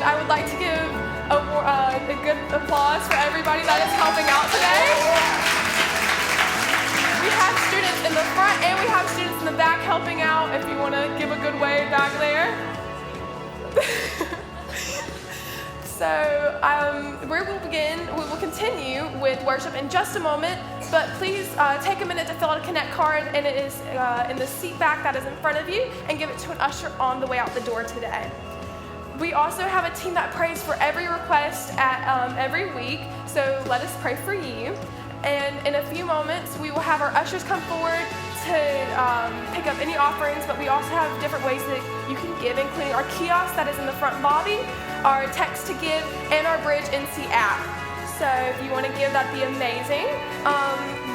I would like to give a good applause for everybody that is helping out today. We have students in the front and we have students in the back helping out. If you want to give a good wave back there. So we will continue with worship in just a moment, but please take a minute to fill out a Connect card, and it is in the seat back that is in front of you, and give it to an usher on the way out the door today. We also have a team that prays for every request every week, so let us pray for you. And in a few moments, we will have our ushers come forward to pick up any offerings, but we also have different ways that you can give, including our kiosk that is in the front lobby, our text to give, and our Bridge NC app. So if you want to give, that'd be amazing.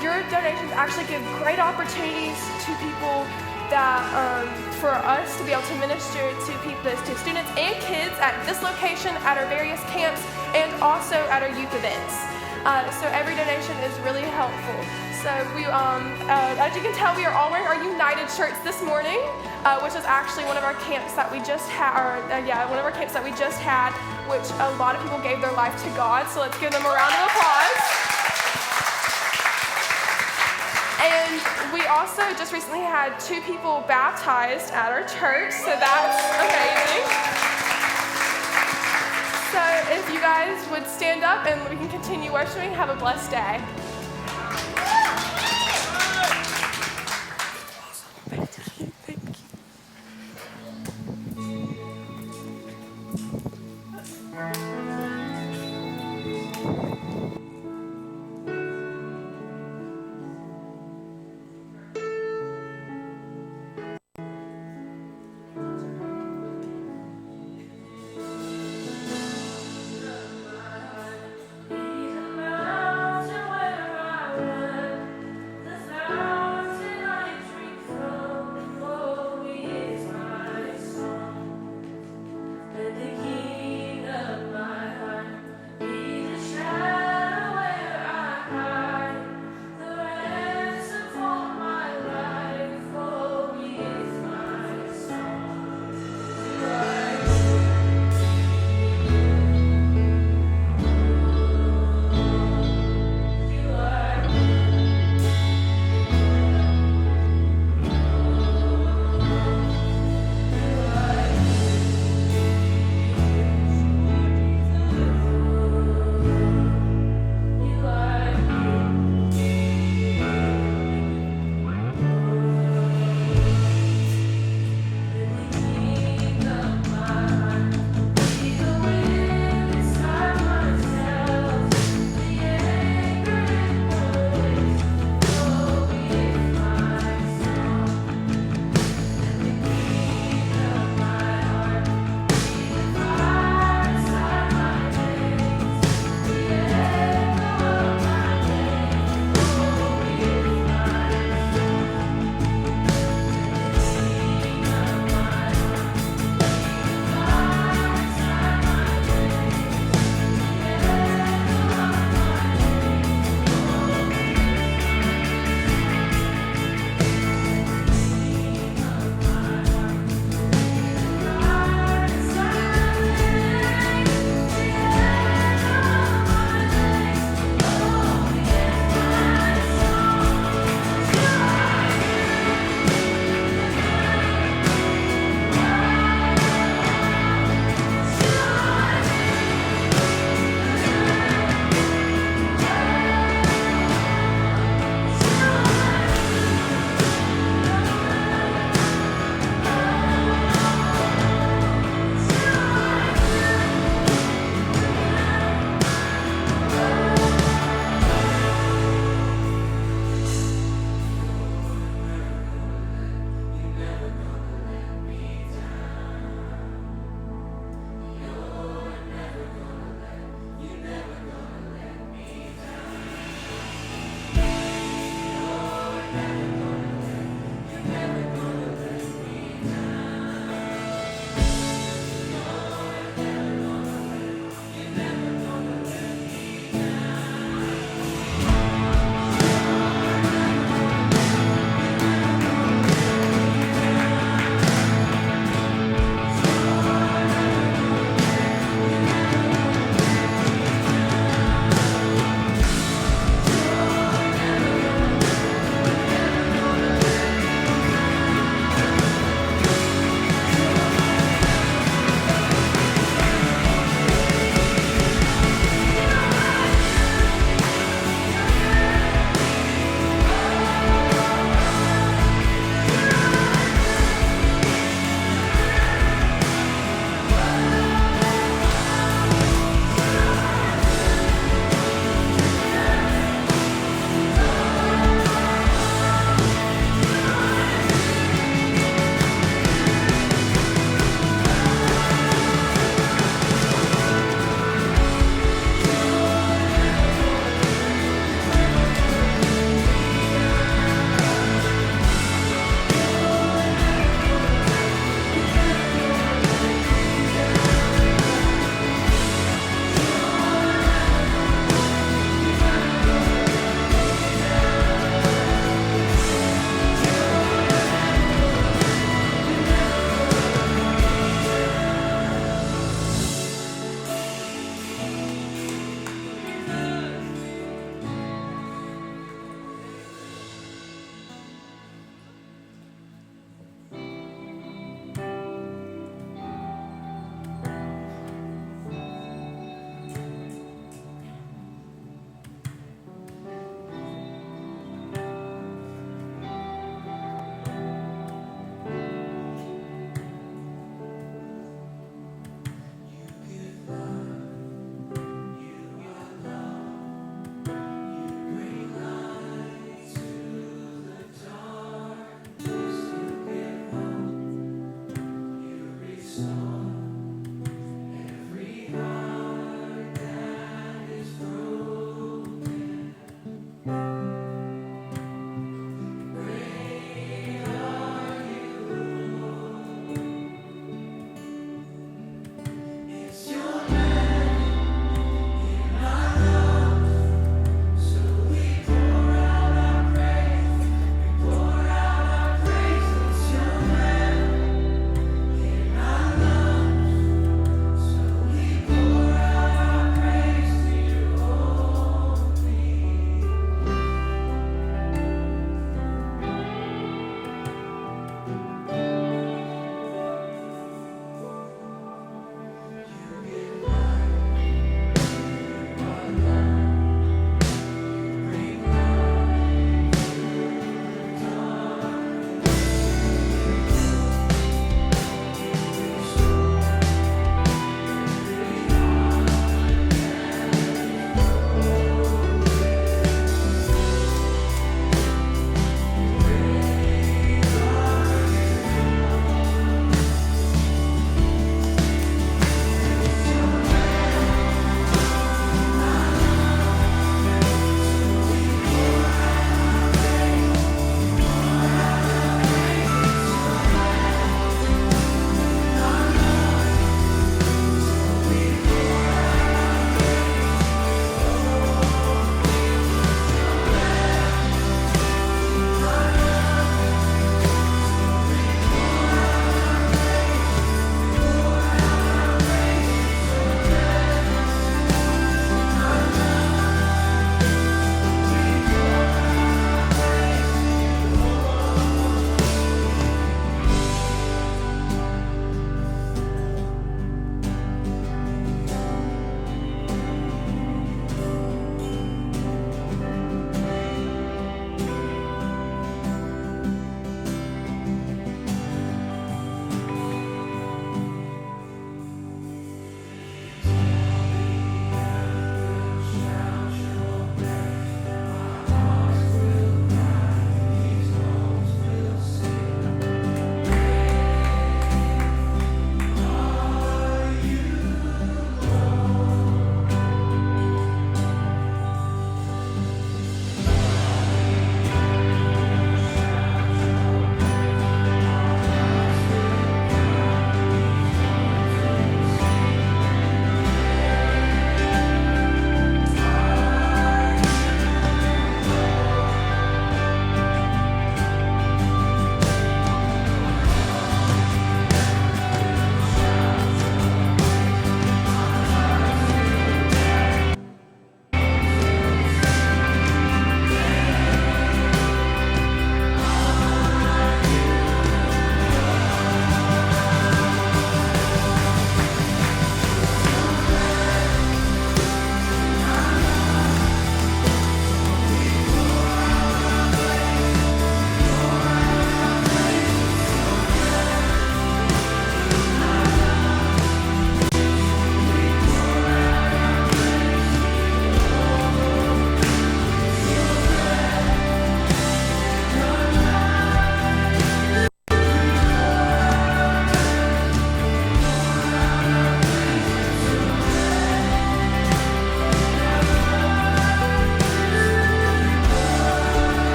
Your donations actually give great opportunities to people that for us to be able to minister to people, to students and kids at this location, at our various camps, and also at our youth events. So every donation is really helpful. So we, as you can tell, we are all wearing our United shirts this morning, which is actually one of our camps that we just had, which a lot of people gave their life to God. So let's give them a round of applause. And we also just recently had 2 people baptized at our church, so that's amazing. So if you guys would stand up and we can continue worshiping, have a blessed day. He's a mountain where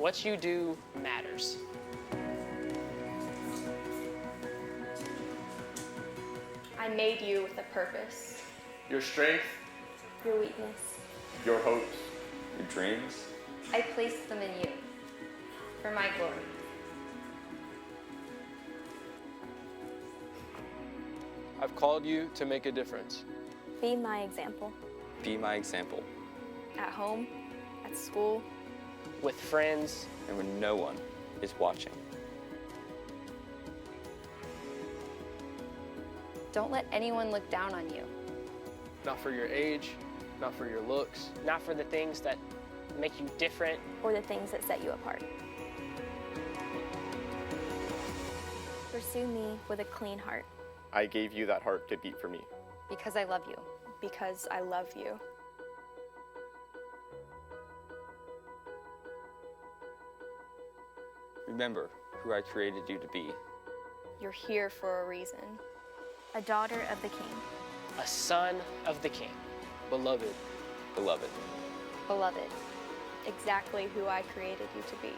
what you do matters. I made you with a purpose. Your strength, Your weakness. your hopes, Your dreams, I placed them in you for my glory. I've called you to make a difference. Be my example. be my example, At home, at school. With friends, and when no one is watching. Don't let anyone look down on you. Not for your age, not for your looks, not for the things that make you different, Or the things that set you apart. Pursue me with a clean heart. I gave you that heart to beat for me. Because I love you. Because I love you. Remember who I created you to be. You're here for a reason. A daughter of the King. a son of the King. beloved. Beloved. Beloved. Exactly who I created you to be.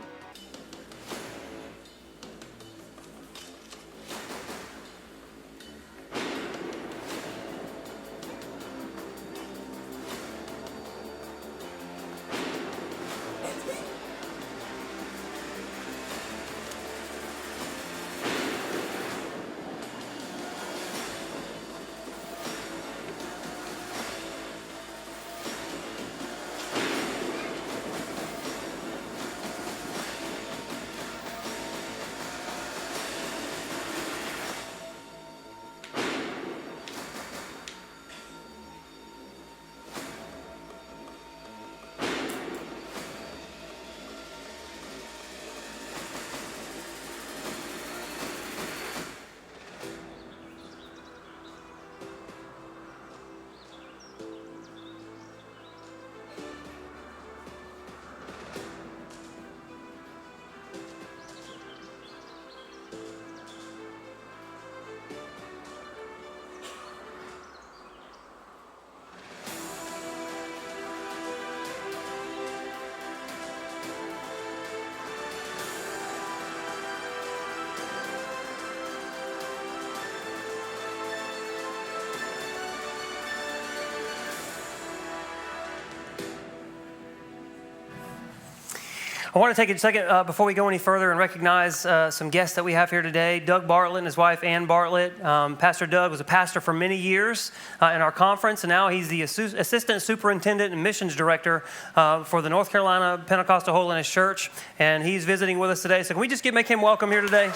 I want to take a second before we go any further and recognize some guests that we have here today. Doug Bartlett and his wife, Ann Bartlett. Pastor Doug was a pastor for many years in our conference, and now he's the assistant superintendent and missions director for the North Carolina Pentecostal Holiness Church, and he's visiting with us today. So can we just make him welcome here today?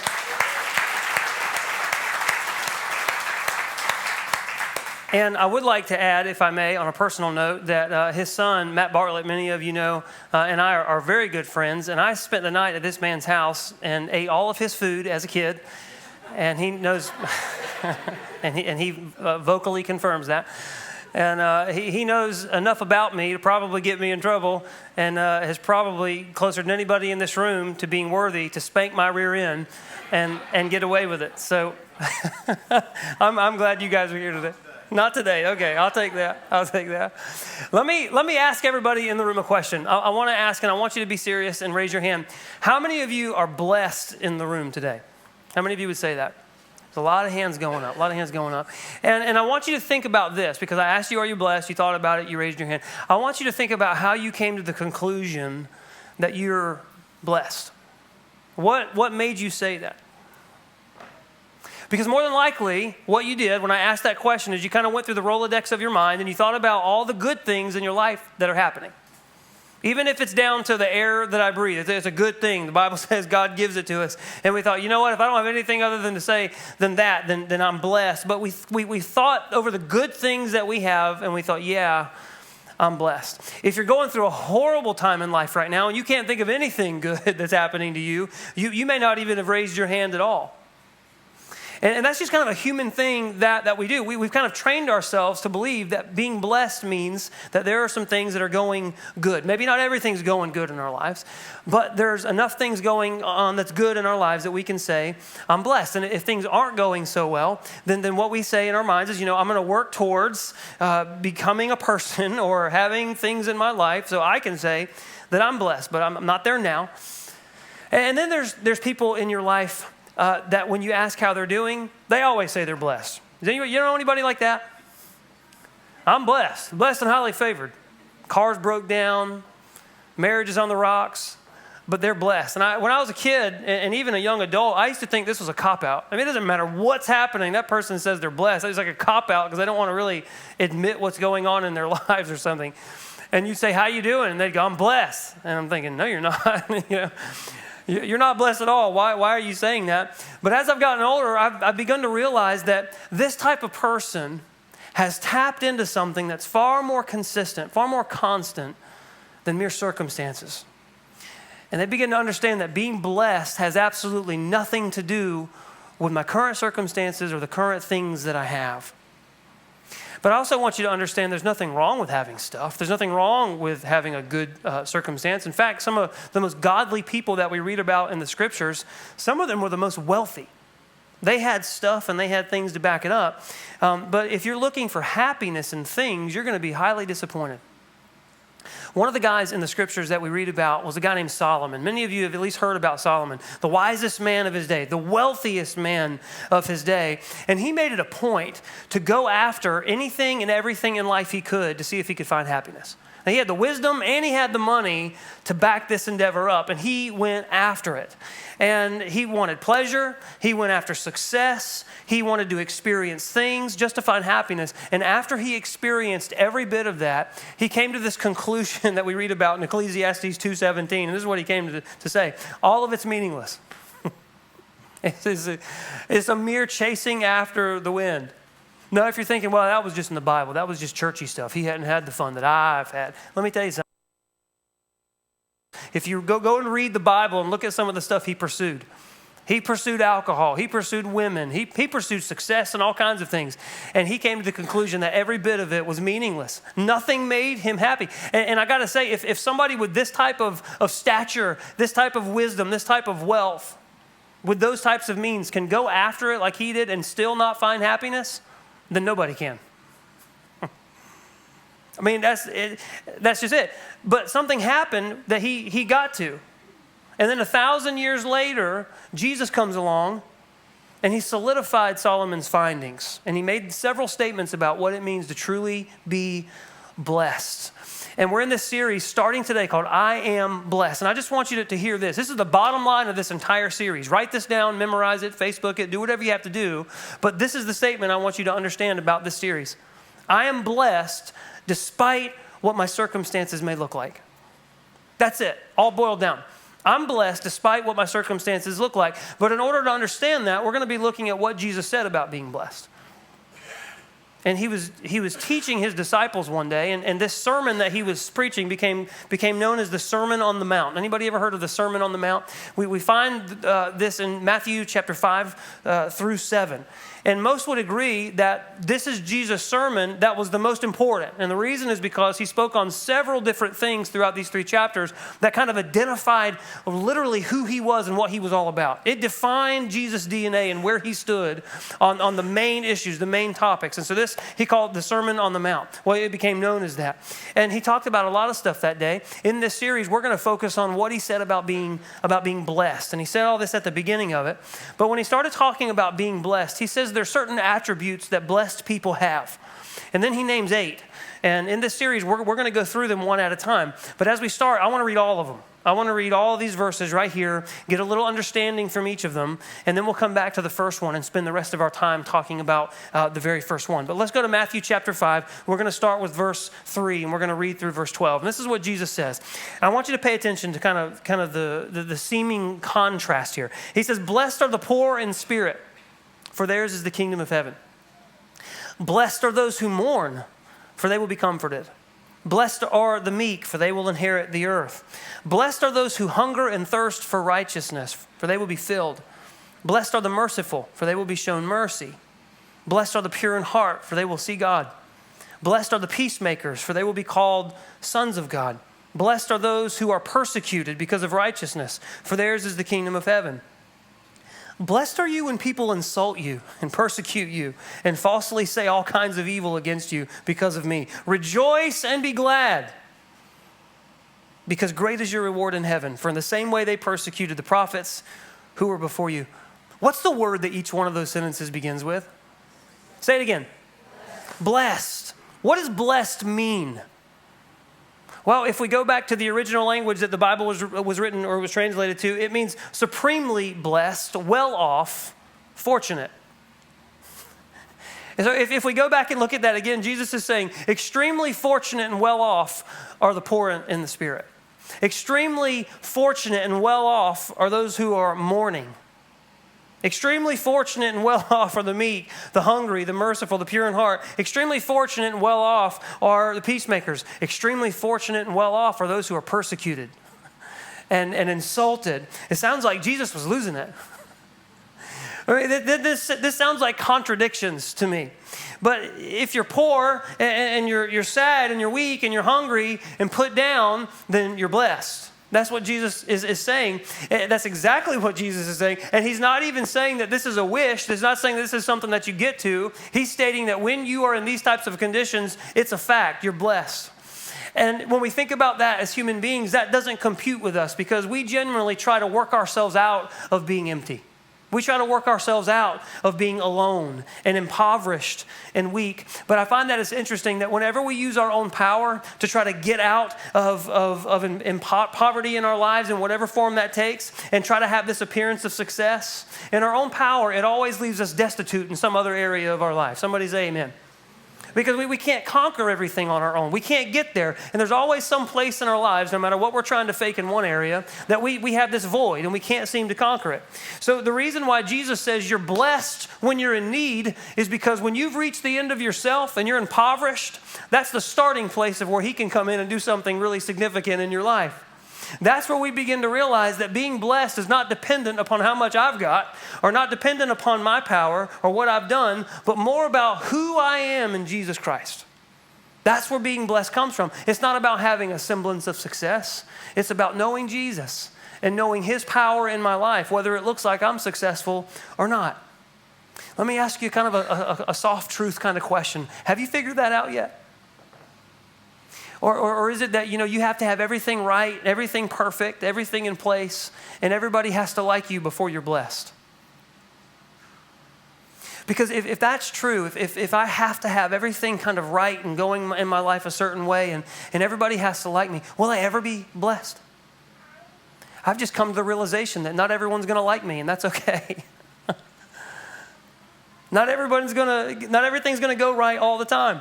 And I would like to add, if I may, on a personal note, that his son, Matt Bartlett, many of you know, and I are very good friends. And I spent the night at this man's house and ate all of his food as a kid. And he knows, and he vocally confirms that. And he knows enough about me to probably get me in trouble, and is probably closer than anybody in this room to being worthy to spank my rear end and get away with it. So I'm glad you guys are here today. Not today. Okay, I'll take that. Let me ask everybody in the room a question. I want to ask, and I want you to be serious and raise your hand. How many of you are blessed in the room today? How many of you would say that? There's a lot of hands going up. And I want you to think about this, because I asked you, are you blessed? You thought about it. You raised your hand. I want you to think about how you came to the conclusion that you're blessed. What made you say that? Because more than likely, what you did when I asked that question is you kind of went through the Rolodex of your mind and you thought about all the good things in your life that are happening. Even if it's down to the air that I breathe, it's a good thing. The Bible says God gives it to us. And we thought, you know what, if I don't have anything other than to say than that, then I'm blessed. But we thought over the good things that we have, and we thought, yeah, I'm blessed. If you're going through a horrible time in life right now and you can't think of anything good that's happening to you, you may not even have raised your hand at all. And that's just kind of a human thing that we do. We've kind of trained ourselves to believe that being blessed means that there are some things that are going good. Maybe not everything's going good in our lives, but there's enough things going on that's good in our lives that we can say, I'm blessed. And if things aren't going so well, then what we say in our minds is, I'm going to work towards becoming a person or having things in my life so I can say that I'm blessed, but I'm not there now. And then there's people in your life that when you ask how they're doing, they always say they're blessed. You know anybody like that? I'm blessed and highly favored. Cars broke down, marriage is on the rocks, but they're blessed. And when I was a kid and even a young adult, I used to think this was a cop-out. I mean, it doesn't matter what's happening. That person says they're blessed. It's like a cop-out because they don't want to really admit what's going on in their lives or something. And you say, how you doing? And they'd go, I'm blessed. And I'm thinking, no, you're not. You're not blessed at all. Why are you saying that? But as I've gotten older, I've begun to realize that this type of person has tapped into something that's far more consistent, far more constant than mere circumstances. And they begin to understand that being blessed has absolutely nothing to do with my current circumstances or the current things that I have. But I also want you to understand there's nothing wrong with having stuff. There's nothing wrong with having a good circumstance. In fact, some of the most godly people that we read about in the scriptures, some of them were the most wealthy. They had stuff and they had things to back it up. But if you're looking for happiness in things, you're going to be highly disappointed. One of the guys in the scriptures that we read about was a guy named Solomon. Many of you have at least heard about Solomon, the wisest man of his day, the wealthiest man of his day. And he made it a point to go after anything and everything in life he could to see if he could find happiness. Now, he had the wisdom and he had the money to back this endeavor up, and he went after it. And he wanted pleasure. He went after success. He wanted to experience things just to find happiness. And after he experienced every bit of that, he came to this conclusion that we read about in Ecclesiastes 2:17. And this is what he came to say. All of it's meaningless. It's a mere chasing after the wind. Now, if you're thinking, well, that was just in the Bible. That was just churchy stuff. He hadn't had the fun that I've had. Let me tell you something. If you go and read the Bible and look at some of the stuff he pursued alcohol, he pursued women, he pursued success and all kinds of things. And he came to the conclusion that every bit of it was meaningless. Nothing made him happy. And I got to say, if somebody with this type of stature, this type of wisdom, this type of wealth, with those types of means can go after it like he did and still not find happiness, then nobody can. I mean, that's just it. But something happened that he got to. And then 1,000 years later, Jesus comes along and he solidified Solomon's findings. And he made several statements about what it means to truly be blessed. And we're in this series starting today called I Am Blessed. And I just want you to hear this. This is the bottom line of this entire series. Write this down, memorize it, Facebook it, do whatever you have to do. But this is the statement I want you to understand about this series. I am blessed despite what my circumstances may look like. That's it, all boiled down. I'm blessed despite what my circumstances look like. But in order to understand that, we're going to be looking at what Jesus said about being blessed. And he was teaching his disciples one day, and this sermon that he was preaching became known as the Sermon on the Mount. Anybody ever heard of the Sermon on the Mount? We find this in Matthew chapter 5 through 7. And most would agree that this is Jesus' sermon that was the most important. And the reason is because he spoke on several different things throughout these 3 chapters that kind of identified literally who he was and what he was all about. It defined Jesus' DNA and where he stood on the main issues, the main topics. And so this, he called the Sermon on the Mount. Well, it became known as that. And he talked about a lot of stuff that day. In this series, we're going to focus on what he said about being blessed. And he said all this at the beginning of it. But when he started talking about being blessed, he says there's certain attributes that blessed people have. And then he names 8. And in this series, we're going to go through them one at a time. But as we start, I want to read all of them. I want to read all of these verses right here, get a little understanding from each of them, and then we'll come back to the first one and spend the rest of our time talking about the very first one. But let's go to Matthew chapter 5. We're going to start with verse 3, and we're going to read through verse 12. And this is what Jesus says. I want you to pay attention to kind of the seeming contrast here. He says, "Blessed are the poor in spirit, for theirs is the kingdom of heaven. Blessed are those who mourn, for they will be comforted. Blessed are the meek, for they will inherit the earth. Blessed are those who hunger and thirst for righteousness, for they will be filled. Blessed are the merciful, for they will be shown mercy. Blessed are the pure in heart, for they will see God. Blessed are the peacemakers, for they will be called sons of God. Blessed are those who are persecuted because of righteousness, for theirs is the kingdom of heaven. Blessed are you when people insult you and persecute you and falsely say all kinds of evil against you because of me. Rejoice and be glad, because great is your reward in heaven. For in the same way they persecuted the prophets who were before you. What's the word that each one of those sentences begins with? Say it again. Blessed. What does blessed mean? Well, if we go back to the original language that the Bible was written or was translated to, it means supremely blessed, well off, fortunate. And so if we go back and look at that again, Jesus is saying, extremely fortunate and well off are the poor in the spirit. Extremely fortunate and well off are those who are mourning. Extremely fortunate and well off are the meek, the hungry, the merciful, the pure in heart. Extremely fortunate and well off are the peacemakers. Extremely fortunate and well off are those who are persecuted and insulted. It sounds like Jesus was losing it. I mean, this sounds like contradictions to me. But if you're poor and you're sad and you're weak and you're hungry and put down, then you're blessed. That's what Jesus is saying. That's exactly what Jesus is saying. And he's not even saying that this is a wish. He's not saying this is something that you get to. He's stating that when you are in these types of conditions, it's a fact. You're blessed. And when we think about that as human beings, that doesn't compute with us because we generally try to work ourselves out of being empty. We try to work ourselves out of being alone and impoverished and weak. But I find that it's interesting that whenever we use our own power to try to get out of poverty in our lives in whatever form that takes and try to have this appearance of success, in our own power, it always leaves us destitute in some other area of our life. Somebody say amen. Because we can't conquer everything on our own. We can't get there. And there's always some place in our lives, no matter what we're trying to fake in one area, that we have this void and we can't seem to conquer it. So the reason why Jesus says you're blessed when you're in need is because when you've reached the end of yourself and you're impoverished, that's the starting place of where he can come in and do something really significant in your life. That's where we begin to realize that being blessed is not dependent upon how much I've got or not dependent upon my power or what I've done, but more about who I am in Jesus Christ. That's where being blessed comes from. It's not about having a semblance of success. It's about knowing Jesus and knowing his power in my life, whether it looks like I'm successful or not. Let me ask you kind of a soft truth kind of question. Have you figured that out yet? Or is it that, you have to have everything right, everything perfect, everything in place, and everybody has to like you before you're blessed? Because if that's true, if I have to have everything kind of right and going in my life a certain way and everybody has to like me, will I ever be blessed? I've just come to the realization that not everyone's going to like me, and that's okay. Not everything's going to go right all the time.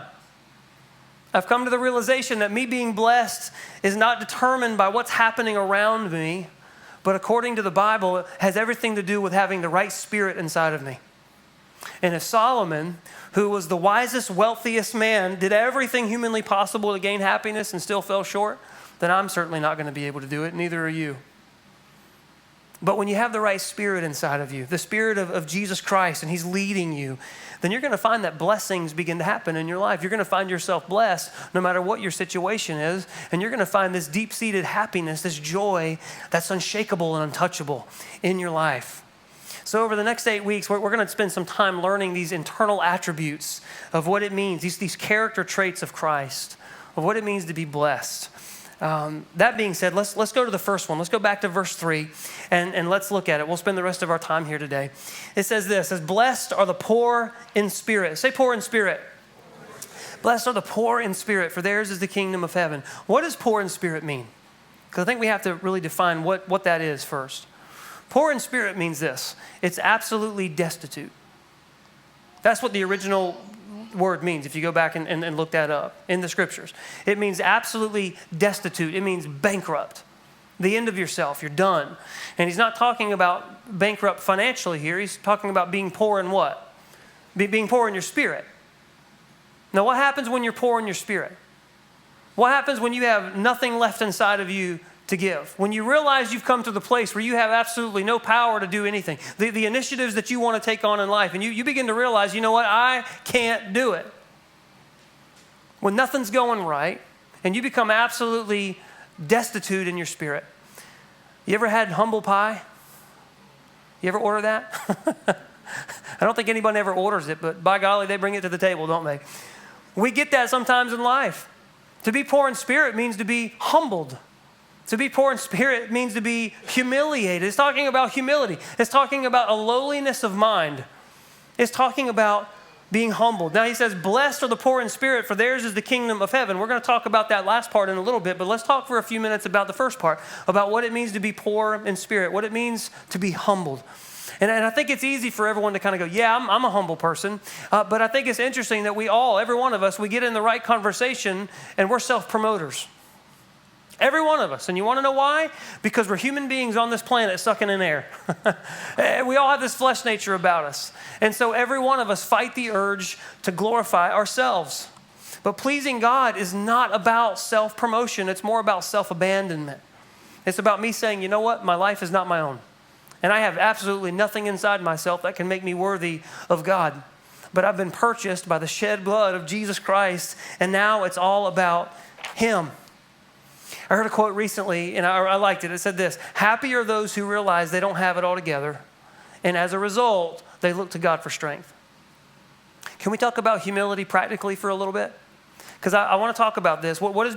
I've come to the realization that me being blessed is not determined by what's happening around me, but according to the Bible, it has everything to do with having the right spirit inside of me. And if Solomon, who was the wisest, wealthiest man, did everything humanly possible to gain happiness and still fell short, then I'm certainly not going to be able to do it, neither are you. But when you have the right spirit inside of you, the spirit of Jesus Christ, and he's leading you, then you're going to find that blessings begin to happen in your life. You're going to find yourself blessed no matter what your situation is, and you're going to find this deep-seated happiness, this joy that's unshakable and untouchable in your life. So over the next 8 weeks, we're going to spend some time learning these internal attributes of what it means, these character traits of Christ, of what it means to be blessed. That being said, let's go to the first one. Let's go back to verse 3 and let's look at it. We'll spend the rest of our time here today. It says this, blessed are the poor in spirit. Say poor in spirit. Blessed are the poor in spirit, for theirs is the kingdom of heaven. What does poor in spirit mean? Because I think we have to really define what that is first. Poor in spirit means this. It's absolutely destitute. That's what the original word means if you go back and look that up in the scriptures. It means absolutely destitute. It means bankrupt. The end of yourself. You're done. And he's not talking about bankrupt financially here. He's talking about being poor in what? Being poor in your spirit. Now, what happens when you're poor in your spirit? What happens when you have nothing left inside of you to give? When you realize you've come to the place where you have absolutely no power to do anything, the initiatives that you want to take on in life, and you begin to realize, you know what, I can't do it. When nothing's going right, and you become absolutely destitute in your spirit. You ever had humble pie? You ever order that? I don't think anybody ever orders it, but by golly, they bring it to the table, don't they? We get that sometimes in life. To be poor in spirit means to be humbled. To be poor in spirit means to be humiliated. It's talking about humility. It's talking about a lowliness of mind. It's talking about being humbled. Now he says, blessed are the poor in spirit, for theirs is the kingdom of heaven. We're going to talk about that last part in a little bit, but let's talk for a few minutes about the first part, about what it means to be poor in spirit, what it means to be humbled. And I think it's easy for everyone to kind of go, yeah, I'm a humble person. But I think it's interesting that every one of us, we get in the right conversation and we're self-promoters. Every one of us. And you want to know why? Because we're human beings on this planet sucking in air. We all have this flesh nature about us. And so every one of us fight the urge to glorify ourselves. But pleasing God is not about self-promotion. It's more about self-abandonment. It's about me saying, you know what? My life is not my own. And I have absolutely nothing inside myself that can make me worthy of God. But I've been purchased by the shed blood of Jesus Christ. And now it's all about Him. I heard a quote recently, and I liked it. It said this: happy are those who realize they don't have it all together, and as a result, they look to God for strength. Can we talk about humility practically for a little bit? Because I want to talk about this. What is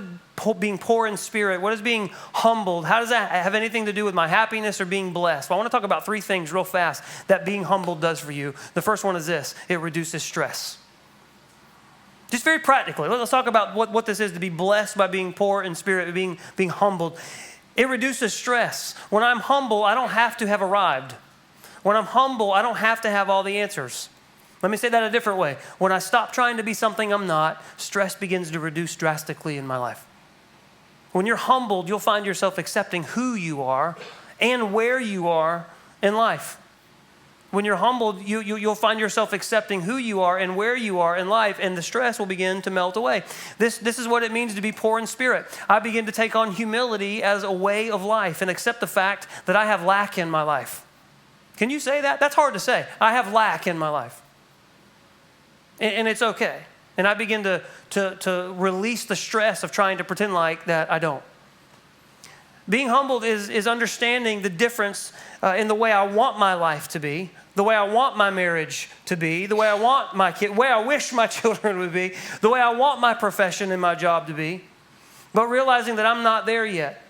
being poor in spirit? What is being humbled? How does that have anything to do with my happiness or being blessed? Well, I want to talk about 3 things real fast that being humbled does for you. The first one is this: it reduces stress. Just very practically, let's talk about what this is to be blessed by being poor in spirit, being humbled. It reduces stress. When I'm humble, I don't have to have arrived. When I'm humble, I don't have to have all the answers. Let me say that a different way. When I stop trying to be something I'm not, stress begins to reduce drastically in my life. When you're humbled, you'll find yourself accepting who you are and where you are in life. When you're humbled, you'll find yourself accepting who you are and where you are in life, and the stress will begin to melt away. This is what it means to be poor in spirit. I begin to take on humility as a way of life and accept the fact that I have lack in my life. Can you say that? That's hard to say. I have lack in my life. And it's okay. And I begin to release the stress of trying to pretend like that I don't. Being humbled is understanding the difference in the way I want my life to be, the way I want my marriage to be, the way I want my kid, the way I wish my children would be, the way I want my profession and my job to be, but realizing that I'm not there yet.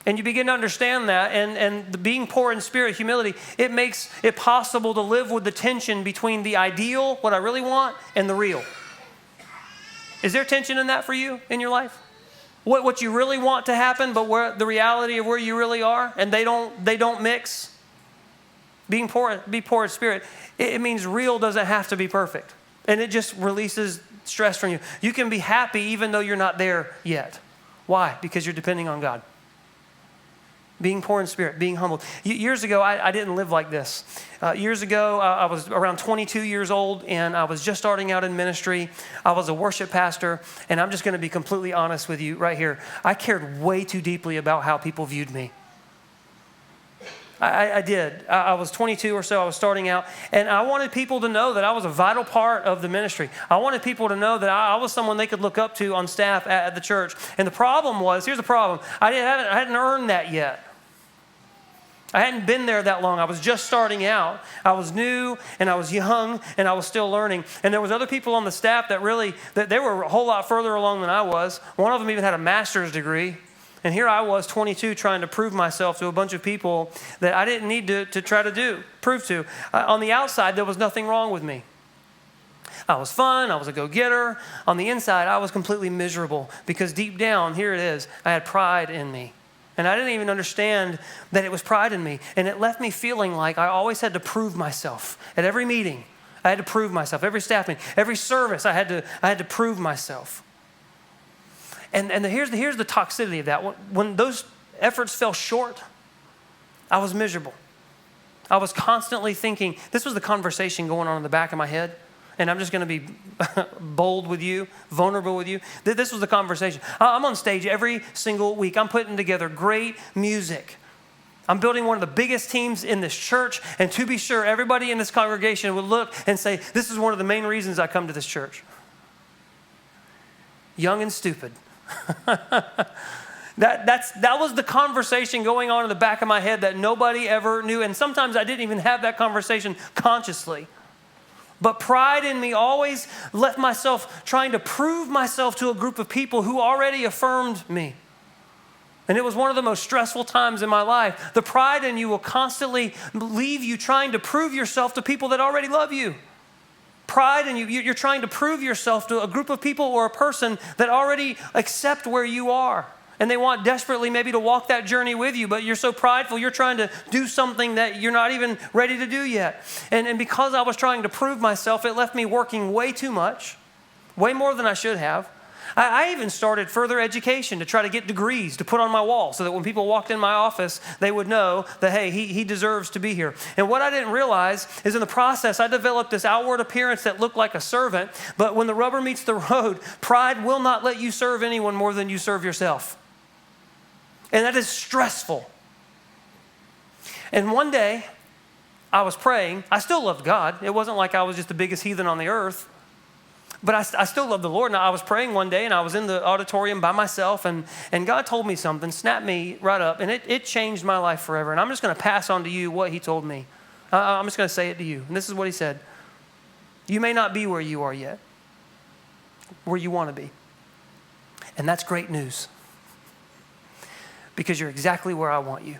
And you begin to understand that, and the being poor in spirit, humility, it makes it possible to live with the tension between the ideal, what I really want, and the real. Is there tension in that for you in your life? What you really want to happen, but where the reality of where you really are, and they don't mix. Be poor in spirit. It means real doesn't have to be perfect, and it just releases stress from you. You can be happy even though you're not there yet. Why? Because you're depending on God. Being poor in spirit, being humbled. Years ago, I didn't live like this. Years ago, I was around 22 years old, and I was just starting out in ministry. I was a worship pastor, and I'm just going to be completely honest with you right here. I cared way too deeply about how people viewed me. I did. I was 22 or so. I was starting out, and I wanted people to know that I was a vital part of the ministry. I wanted people to know that I was someone they could look up to on staff at the church. And the problem was, here's the problem. I hadn't earned that yet. I hadn't been there that long. I was just starting out. I was new, and I was young, and I was still learning. And there was other people on the staff that they were a whole lot further along than I was. One of them even had a master's degree. And here I was, 22, trying to prove myself to a bunch of people that I didn't need to try to prove to. On the outside, there was nothing wrong with me. I was fun. I was a go-getter. On the inside, I was completely miserable because deep down, here it is, I had pride in me. And I didn't even understand that it was pride in me. And it left me feeling like I always had to prove myself. At every meeting, I had to prove myself. Every staff meeting, every service, I had to prove myself. And here's the toxicity of that. When those efforts fell short, I was miserable. I was constantly thinking, this was the conversation going on in the back of my head. And I'm just going to be bold with you, vulnerable with you. This was the conversation. I'm on stage every single week. I'm putting together great music. I'm building one of the biggest teams in this church. And to be sure, everybody in this congregation would look and say, this is one of the main reasons I come to this church. Young and stupid. That was the conversation going on in the back of my head that nobody ever knew. And sometimes I didn't even have that conversation consciously. But pride in me always left myself trying to prove myself to a group of people who already affirmed me. And it was one of the most stressful times in my life. The pride in you will constantly leave you trying to prove yourself to people that already love you. Pride in you, you're trying to prove yourself to a group of people or a person that already accept where you are. And they want desperately maybe to walk that journey with you, but you're so prideful, you're trying to do something that you're not even ready to do yet. And because I was trying to prove myself, it left me working way too much, way more than I should have. I even started further education to try to get degrees to put on my wall so that when people walked in my office, they would know that, hey, he deserves to be here. And what I didn't realize is in the process, I developed this outward appearance that looked like a servant, but when the rubber meets the road, pride will not let you serve anyone more than you serve yourself. And that is stressful. And one day, I was praying. I still loved God. It wasn't like I was just the biggest heathen on the earth. But I still love the Lord. And I was praying one day, and I was in the auditorium by myself, and God told me something, snapped me right up, and it changed my life forever. And I'm just going to pass on to you what he told me. I'm just going to say it to you. And this is what he said. You may not be where you are yet, where you want to be. And that's great news, because you're exactly where I want you.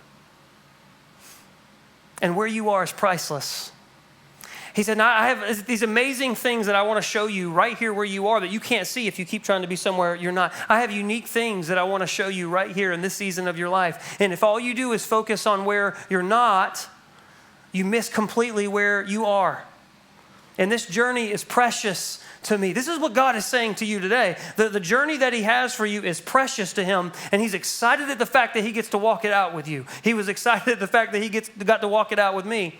And where you are is priceless. He said, now I have these amazing things that I want to show you right here where you are that you can't see if you keep trying to be somewhere you're not. I have unique things that I want to show you right here in this season of your life. And if all you do is focus on where you're not, you miss completely where you are. And this journey is precious to me. This is what God is saying to you today. The journey that he has for you is precious to him, and he's excited at the fact that he gets to walk it out with you. He was excited at the fact that he got to walk it out with me.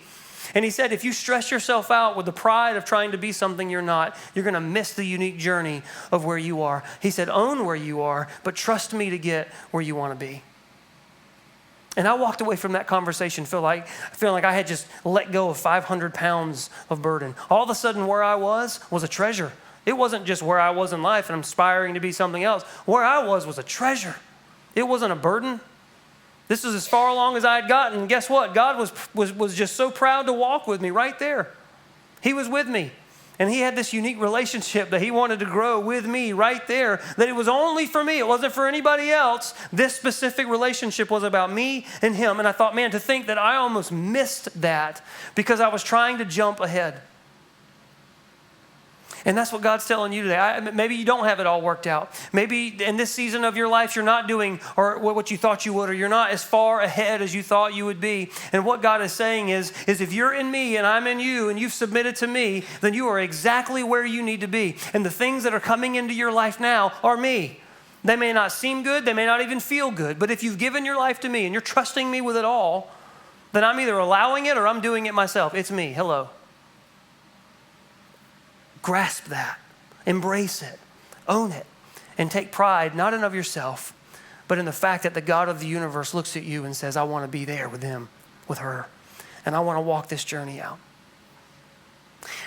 And he said, if you stress yourself out with the pride of trying to be something you're not, you're going to miss the unique journey of where you are. He said, own where you are, but trust me to get where you want to be. And I walked away from that conversation feeling like I had just let go of 500 pounds of burden. All of a sudden, where I was a treasure. It wasn't just where I was in life and I'm aspiring to be something else. Where I was a treasure. It wasn't a burden. This was as far along as I had gotten. And guess what? God was just so proud to walk with me right there. He was with me. And he had this unique relationship that he wanted to grow with me right there, that it was only for me. It wasn't for anybody else. This specific relationship was about me and him. And I thought, man, to think that I almost missed that because I was trying to jump ahead. And that's what God's telling you today. Maybe you don't have it all worked out. Maybe in this season of your life, you're not doing or what you thought you would, or you're not as far ahead as you thought you would be. And what God is saying is if you're in me and I'm in you and you've submitted to me, then you are exactly where you need to be. And the things that are coming into your life now are me. They may not seem good. They may not even feel good. But if you've given your life to me and you're trusting me with it all, then I'm either allowing it or I'm doing it myself. It's me. Hello. Grasp that, embrace it, own it, and take pride not in of yourself, but in the fact that the God of the universe looks at you and says, I want to be there with him, with her, and I want to walk this journey out.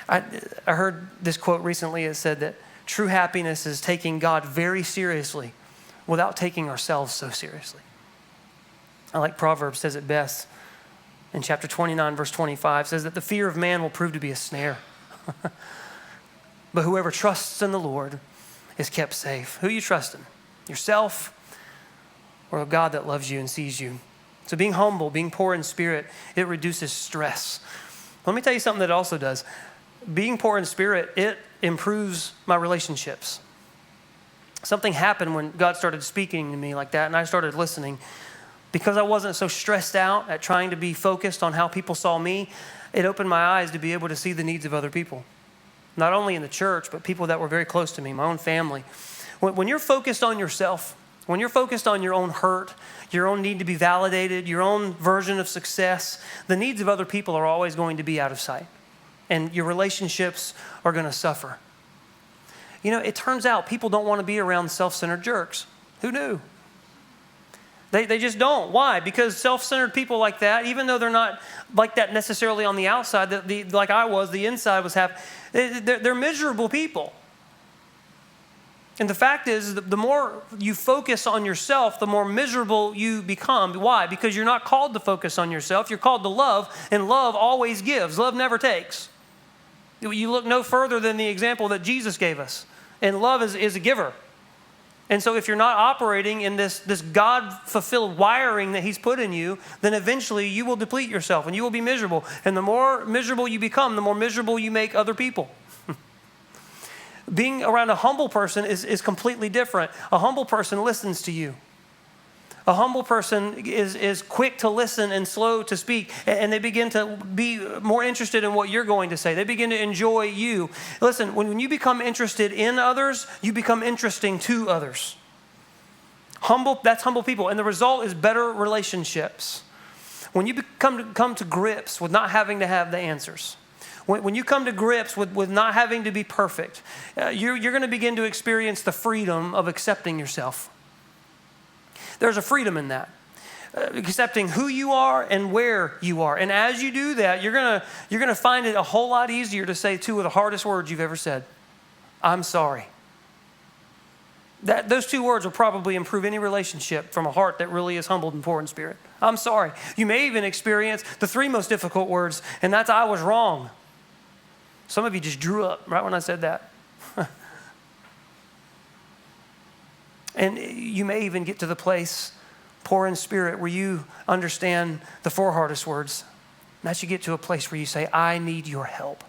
I heard this quote recently. It said that true happiness is taking God very seriously without taking ourselves so seriously. I like Proverbs says it best in chapter 29, verse 25, says that the fear of man will prove to be a snare. But whoever trusts in the Lord is kept safe. Who are you trusting? Yourself or a God that loves you and sees you? So being humble, being poor in spirit, it reduces stress. Let me tell you something that it also does. Being poor in spirit, it improves my relationships. Something happened when God started speaking to me like that, and I started listening. Because I wasn't so stressed out at trying to be focused on how people saw me, it opened my eyes to be able to see the needs of other people. Not only in the church, but people that were very close to me, my own family. When you're focused on yourself, when you're focused on your own hurt, your own need to be validated, your own version of success, the needs of other people are always going to be out of sight. And your relationships are going to suffer. You know, it turns out people don't want to be around self-centered jerks. Who knew? They just don't. Why? Because self-centered people like that, even though they're not like that necessarily on the outside, like I was, the inside was half, they're miserable people. And the fact is, the more you focus on yourself, the more miserable you become. Why? Because you're not called to focus on yourself. You're called to love, and love always gives. Love never takes. You look no further than the example that Jesus gave us. And love is a giver. And so if you're not operating in this God-fulfilled wiring that he's put in you, then eventually you will deplete yourself and you will be miserable. And the more miserable you become, the more miserable you make other people. Being around a humble person is completely different. A humble person listens to you. A humble person is quick to listen and slow to speak, and they begin to be more interested in what you're going to say. They begin to enjoy you. Listen, when you become interested in others, you become interesting to others. That's humble people, and the result is better relationships. When you come to grips with not having to have the answers, when you come to grips with not having to be perfect, you're going to begin to experience the freedom of accepting yourself. There's a freedom in that. Accepting who you are and where you are. And as you do that, you're gonna find it a whole lot easier to say two of the hardest words you've ever said. I'm sorry. Those two words will probably improve any relationship from a heart that really is humbled and poor in spirit. I'm sorry. You may even experience the three most difficult words, and that's I was wrong. Some of you just drew up right when I said that. And you may even get to the place, poor in spirit, where you understand the four hardest words. And that you get to a place where you say, I need your help.